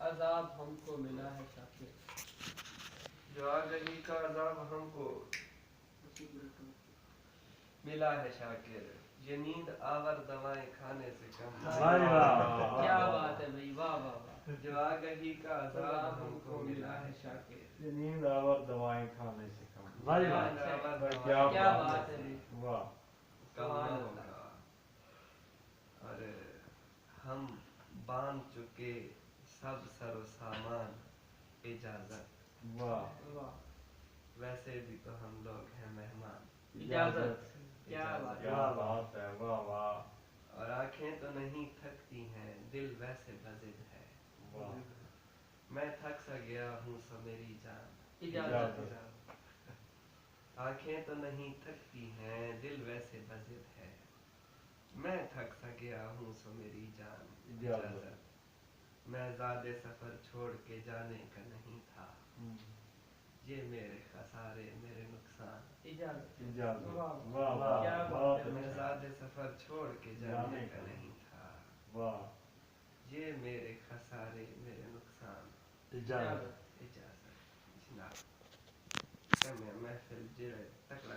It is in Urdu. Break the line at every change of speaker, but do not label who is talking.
عذاب ہم کو ملا ہے شاکر،
جو آگہی کا عذاب ہم کو ملا ہے شاکر، یہ نیند آور دوائیں کھانے سے کم ہے۔
کیا بات ہے بھائی، واہ واہ واہ،
جو آگہی کا عذاب ہم کو ملا ہے شاکر،
یہ نیند آور دوائیں کھانے سے کم۔
کیا بات ہے بھائی،
واہ،
کم نہ ہوگا۔ اور ہم باندھ چکے سب سر و سامان، اجازت،
واہ،
ویسے بھی تو ہم لوگ ہیں مہمان،
اجازت، کیا بات ہے،
کیا بات ہے، واہ واہ،
اور آنکھیں تو نہیں تھکتی ہیں، دل ویسے بضد ہے،
واہ،
میں تھک سا گیا ہوں سو میری جان،
اجازت،
آنکھیں تو نہیں تھکتی ہیں، دل ویسے بضد ہے، میں تھک سا گیا ہوں سو میری جان، اجازت، میں زاد سفر چھوڑ کے جانے کا نہیں تھا، یہ میرے خسارے میرے نقصان،
اجازت،
واہ واہ،
کیا بات
بہت
ہے،
میں زاد سفر چھوڑ کے جانے کا نہیں تھا،
واہ،
یہ میرے خسارے میرے نقصان،
اجازت۔
اجازت جناب۔ محفل جڑے تکڑا